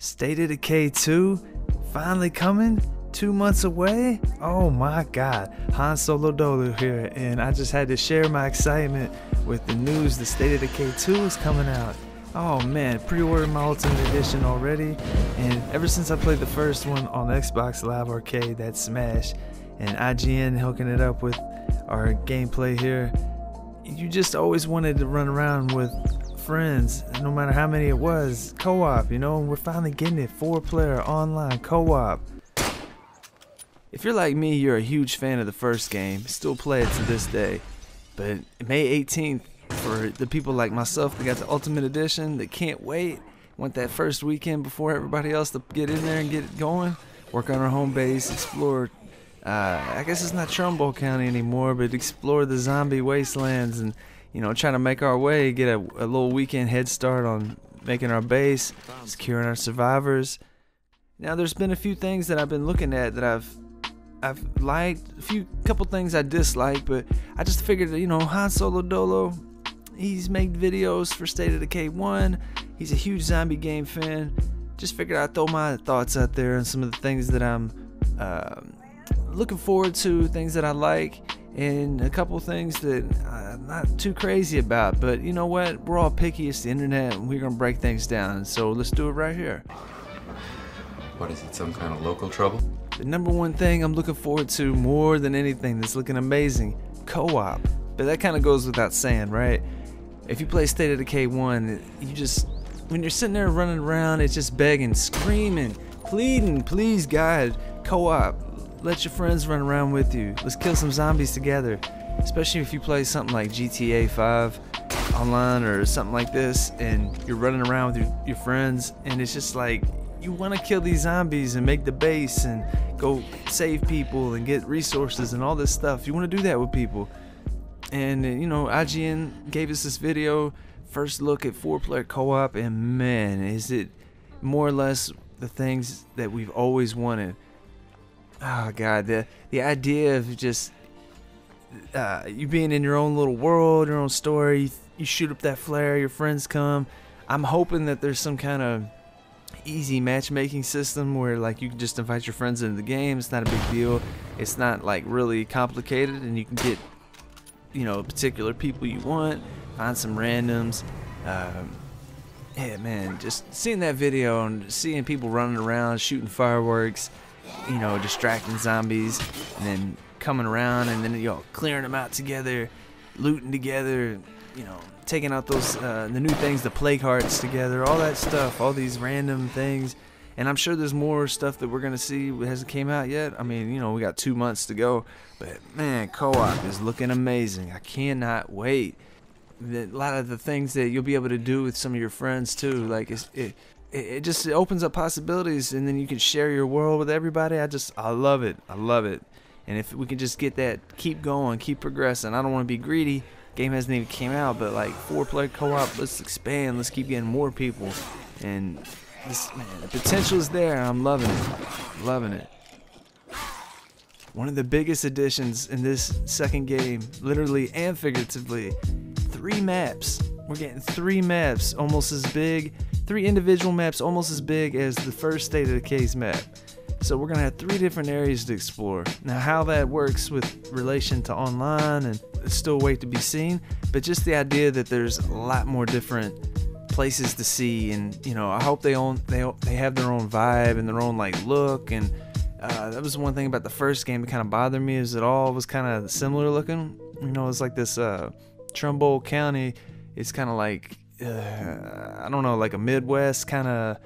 State of Decay 2 finally coming, 2 months away. Oh my god, Han Solo Do1o here, and I just had to share my excitement with the news that State of Decay 2 is coming out. Oh man, pre-ordered my Ultimate Edition already, and ever since I played the first one on Xbox Live Arcade, that smash, and IGN hooking it up with our gameplay here, you just always wanted to run around with friends, no matter how many it was, co-op, you know. We're finally getting it, 4-player online co-op. If you're like me, you're a huge fan of the first game, still play it to this day, but May 18th, for the people like myself that got the Ultimate Edition, that can't wait, want that first weekend before everybody else to get in there and get it going, work on our home base, explore, I guess it's not Trumbull County anymore, but explore the zombie wastelands and, you know, trying to make our way, get a little weekend head start on making our base, securing our survivors. Now, there's been a few things that I've been looking at that I've liked, couple things I dislike, but I just figured, you know, Han Solo Do1o, he's made videos for State of Decay 1. He's a huge zombie game fan. Just figured I'd throw my thoughts out there on some of the things that I'm looking forward to, things that I like, and a couple things that I'm not too crazy about. But you know what? We're all picky. It's the internet, and we're gonna break things down. So let's do it right here. What is it? Some kind of local trouble? The number one thing I'm looking forward to more than anything that's looking amazing, co-op. But that kind of goes without saying, right? If you play State of Decay 1, you just, when you're sitting there running around, it's just begging, screaming, pleading, please God, co-op. Let your friends run around with you. Let's kill some zombies together. Especially if you play something like GTA 5 online or something like this, and you're running around with your friends, and it's just like, you want to kill these zombies and make the base and go save people and get resources and all this stuff. You want to do that with people. And you know, IGN gave us this video, first look at 4-player co-op, and man, is it more or less the things that we've always wanted. Oh god, the idea of just you being in your own little world, your own story, you shoot up that flare, your friends come. I'm hoping that there's some kind of easy matchmaking system where like you can just invite your friends into the game. It's not a big deal, it's not like really complicated, and you can get, you know, particular people you want, find some randoms. Yeah man, just seeing that video and seeing people running around shooting fireworks, you know, distracting zombies, and then coming around and then, you know, clearing them out together, looting together, you know, taking out those the new things, the plague hearts together, all that stuff, all these random things. And I'm sure there's more stuff that we're gonna see that hasn't came out yet. I mean, you know, we got 2 months to go, but man, co-op is looking amazing. I cannot wait. A lot of the things that you'll be able to do with some of your friends too, like it just opens up possibilities, and then you can share your world with everybody. I love it. I love it. And if we can just get that, keep going, keep progressing. I don't want to be greedy. Game hasn't even came out, but like 4-player co-op, let's expand. Let's keep getting more people. And this, man, the potential is there. I'm loving it. Loving it. One of the biggest additions in this second game, literally and figuratively, 3 maps. We're getting 3 maps, almost as big. 3 individual maps, almost as big as the first State of Decay's map. So we're gonna have 3 different areas to explore. Now, how that works with relation to online, and it's still a wait to be seen. But just the idea that there's a lot more different places to see, and you know, I hope they have their own vibe and their own like look. And that was one thing about the first game that kind of bothered me, is it all was kind of similar looking. You know, it's like this Trumbull County. It's kind of like I don't know, like a Midwest kind of.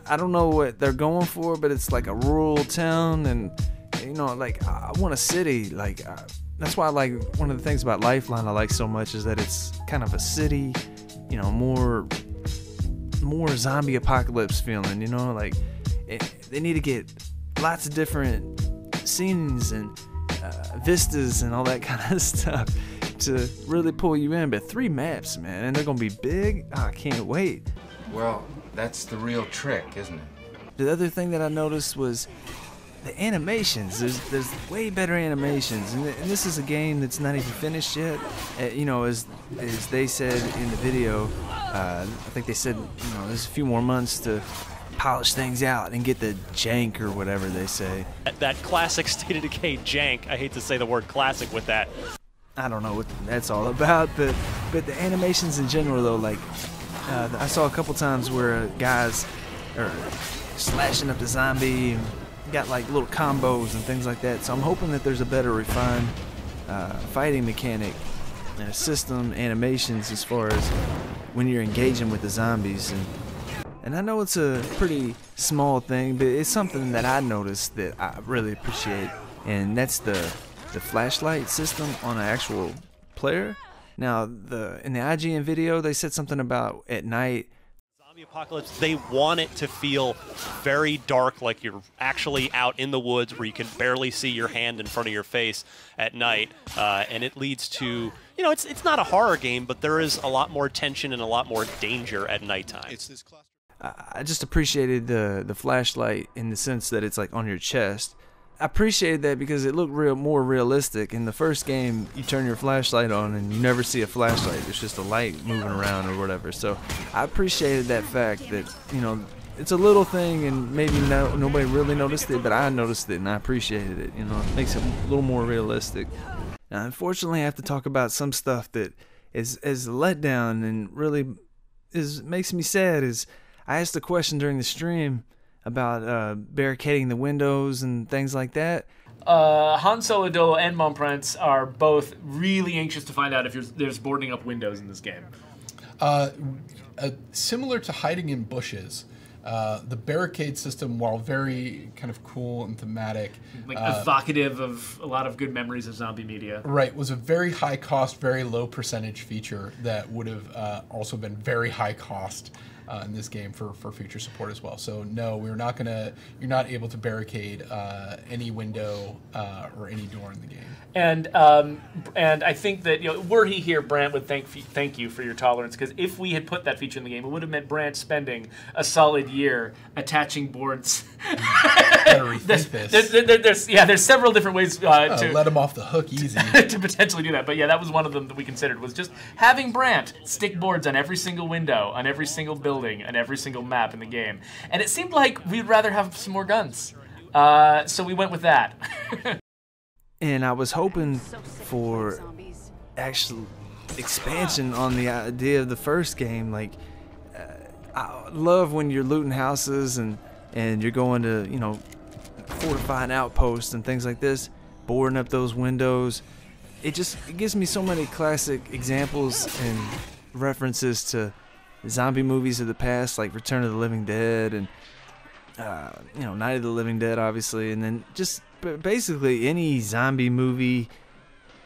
I don't know what they're going for, but it's like a rural town, and you know, like I want a city. Like that's why I like, one of the things about Lifeline I like so much is that it's kind of a city, you know, more zombie apocalypse feeling. You know, like they need to get lots of different scenes and vistas and all that kind of stuff to really pull you in. But 3 maps, man, and they're gonna be big. Oh, I can't wait. Well, that's the real trick, isn't it? The other thing that I noticed was the animations. There's way better animations, and this is a game that's not even finished yet. You know, as they said in the video, I think they said, you know, there's a few more months to polish things out and get the jank or whatever they say. That classic State of Decay jank. I hate to say the word classic with that. I don't know what that's all about, but the animations in general though, like I saw a couple times where guys are slashing up the zombie and got like little combos and things like that. So I'm hoping that there's a better refined fighting mechanic and system animations as far as when you're engaging with the zombies. And I know it's a pretty small thing, but it's something that I noticed that I really appreciate, and that's the flashlight system on an actual player. Now, in the IGN video, they said something about at night. Zombie apocalypse, they want it to feel very dark, like you're actually out in the woods where you can barely see your hand in front of your face at night, and it leads to, you know, it's not a horror game, but there is a lot more tension and a lot more danger at nighttime. I just appreciated the flashlight in the sense that it's like on your chest. I appreciated that because it looked more realistic. In the first game, you turn your flashlight on and you never see a flashlight. There's just a light moving around or whatever. So I appreciated that fact that, you know, it's a little thing and maybe nobody really noticed it, but I noticed it and I appreciated it. You know, it makes it a little more realistic. Now, unfortunately, I have to talk about some stuff that is a letdown and really makes me sad. I asked a question during the stream about barricading the windows and things like that. Han Solo Do1o and Montprince are both really anxious to find out if there's boarding up windows in this game. Similar to hiding in bushes, the barricade system, while very kind of cool and thematic, like evocative of a lot of good memories of zombie media. Right, was a very high cost, very low percentage feature that would have also been very high cost in this game for future support as well. So no, you're not able to barricade any window or any door in the game. And I think that, you know, were he here, Brant would thank you for your tolerance, because if we had put that feature in the game, it would have meant Brant spending a solid year attaching boards. Better rethink this. There's several different ways to let him off the hook easy to potentially do that. But yeah, that was one of them that we considered, was just having Brant stick boards on every single window, on every single building, and every single map in the game. And it seemed like we'd rather have some more guns. So we went with that. And I was hoping for actual expansion on the idea of the first game. Like, I love when you're looting houses and you're going to, you know, fortify an outpost and things like this, boarding up those windows. It gives me so many classic examples and references to zombie movies of the past, like Return of the Living Dead and you know, Night of the Living Dead, obviously, and then just basically any zombie movie,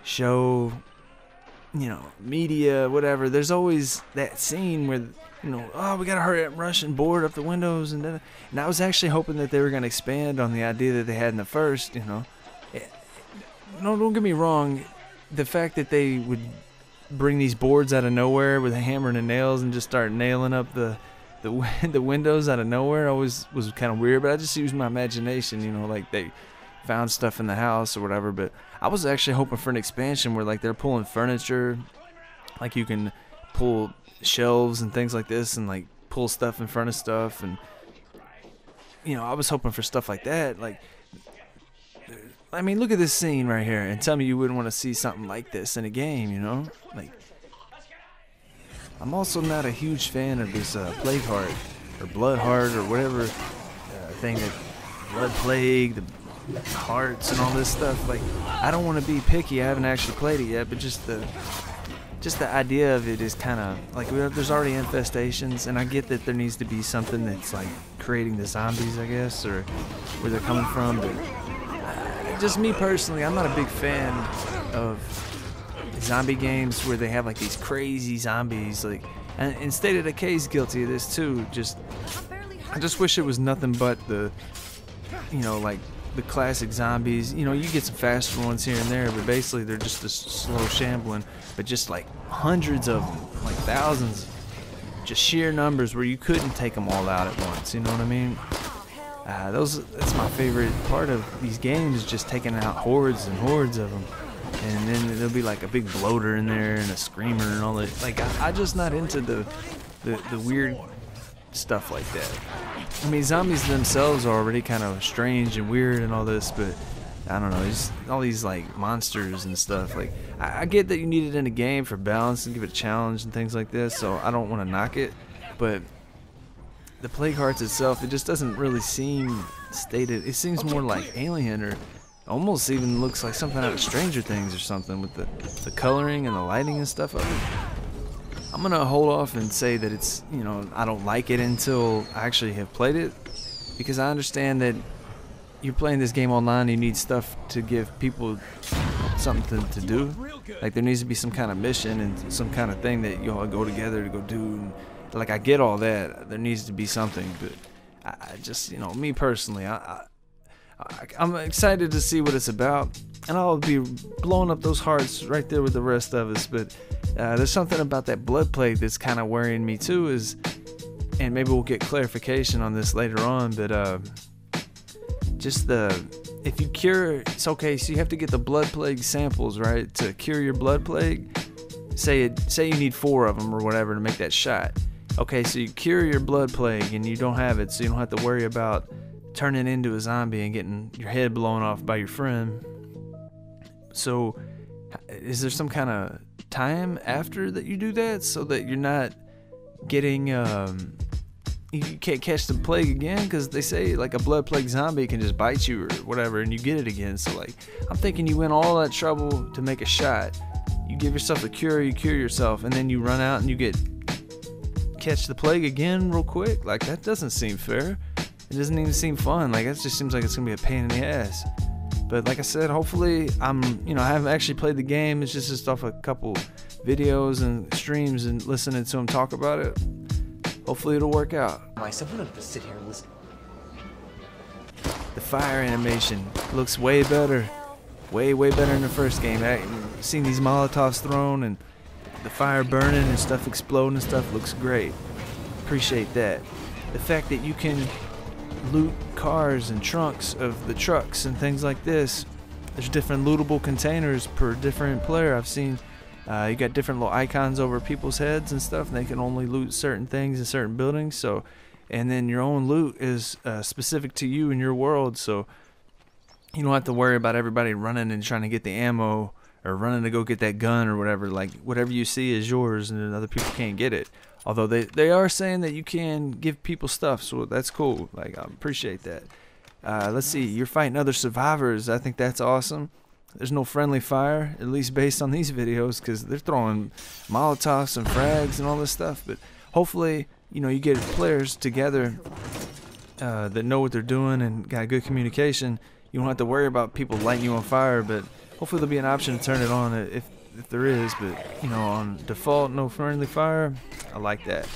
show, you know, media, whatever. There's always that scene where, you know, oh, we gotta hurry up and rush and board up the windows, and I was actually hoping that they were gonna expand on the idea that they had in the first. You know, no, don't get me wrong, the fact that they would bring these boards out of nowhere with a hammer and nails and just start nailing up the windows out of nowhere always was kind of weird, but I just used my imagination, you know, like they found stuff in the house or whatever. But I was actually hoping for an expansion where, like, they're pulling furniture, like you can pull shelves and things like this and like pull stuff in front of stuff, and you know, I was hoping for stuff like that. Like, I mean, look at this scene right here and tell me you wouldn't want to see something like this in a game, you know? Like, I'm also not a huge fan of this Plague Heart or Blood Heart or whatever thing, that Blood Plague, the hearts and all this stuff. Like, I don't want to be picky. I haven't actually played it yet, but just the idea of it is kind of like, there's already infestations, and I get that there needs to be something that's like creating the zombies, I guess, or where they're coming from. But just me personally, I'm not a big fan of zombie games where they have like these crazy zombies. Like, and State of Decay's guilty of this too. I just wish it was nothing but the, you know, like the classic zombies. You know, you get some faster ones here and there, but basically they're just a slow shambling. But just like hundreds of them, like thousands, just sheer numbers where you couldn't take them all out at once. You know what I mean? That's my favorite part of these games, just taking out hordes and hordes of them. And then there'll be like a big bloater in there and a screamer and all that. Like, I'm just not into the weird stuff like that. I mean, zombies themselves are already kind of strange and weird and all this, but I don't know, just all these like monsters and stuff. Like, I get that you need it in a game for balance and give it a challenge and things like this, so I don't want to knock it, but the plague hearts itself, it just doesn't really seem stated. It seems more like Alien, or almost even looks like something out of Stranger Things or something, with the coloring and the lighting and stuff of it. I'm gonna hold off and say that it's, you know, I don't like it until I actually have played it, because I understand that you're playing this game online, you need stuff to give people something to do. Like, there needs to be some kind of mission and some kind of thing that you all go together to go do. And, like, I get all that. There needs to be something, but I just, you know, me personally, I'm excited to see what it's about, and I'll be blowing up those hearts right there with the rest of us. But there's something about that blood plague that's kind of worrying me too, and maybe we'll get clarification on this later on, but just if you cure, it's okay, so you have to get the blood plague samples, right, to cure your blood plague. Say you need 4 of them or whatever to make that shot. Okay, so you cure your blood plague and you don't have it, so you don't have to worry about turning into a zombie and getting your head blown off by your friend. So is there some kind of time after that you do that, so that you're not getting you can't catch the plague again? Because they say like a blood plague zombie can just bite you or whatever and you get it again. So like, I'm thinking you went all that trouble to make a shot, you give yourself a cure, you cure yourself, and then you run out and you catch the plague again real quick. Like, that doesn't seem fair. It doesn't even seem fun. Like, it just seems like it's gonna be a pain in the ass. But like I said, hopefully I haven't actually played the game. It's just off a couple videos and streams and listening to them talk about it. Hopefully it'll work out. Someone will just sit here and listen. The fire animation looks way better. Way better than the first game. Seeing these Molotovs thrown and the fire burning and stuff exploding and stuff looks great. Appreciate that. The fact that you can loot cars and trunks of the trucks and things like this. There's different lootable containers per different player. I've seen you got different little icons over people's heads and stuff, and they can only loot certain things in certain buildings. So, and then your own loot is specific to you and your world, so you don't have to worry about everybody running and trying to get the ammo or running to go get that gun or whatever. Like, whatever you see is yours and other people can't get it. Although they are saying that you can give people stuff, so that's cool. Like, I appreciate that. Let's see, you're fighting other survivors. I think that's awesome. There's no friendly fire, at least based on these videos, because they're throwing Molotovs and frags and all this stuff. But hopefully, you get players together that know what they're doing and got good communication. You don't have to worry about people lighting you on fire, but hopefully there'll be an option to turn it on if there is. But on default, no friendly fire. I like that.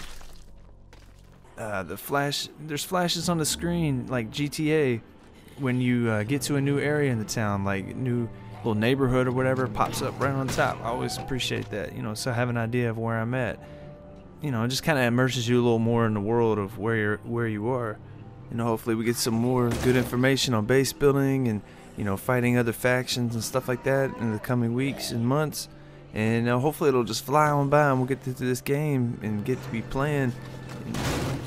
There's flashes on the screen like GTA when you get to a new area in the town, like new little neighborhood or whatever, pops up right on top. I always appreciate that, so I have an idea of where I'm at. It just kind of immerses you a little more in the world of where you are. Hopefully we get some more good information on base building and fighting other factions and stuff like that in the coming weeks and months. And hopefully it'll just fly on by and we'll get to this game and get to be playing.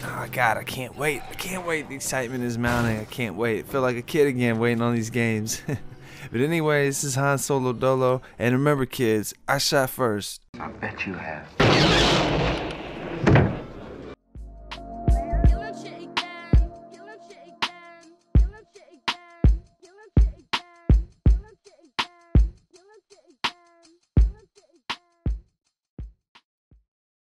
Oh God, I can't wait. I can't wait. The excitement is mounting. I can't wait. I feel like a kid again waiting on these games. But anyway, this is Han Solo Do1o. And remember, kids, I shot first. I bet you have.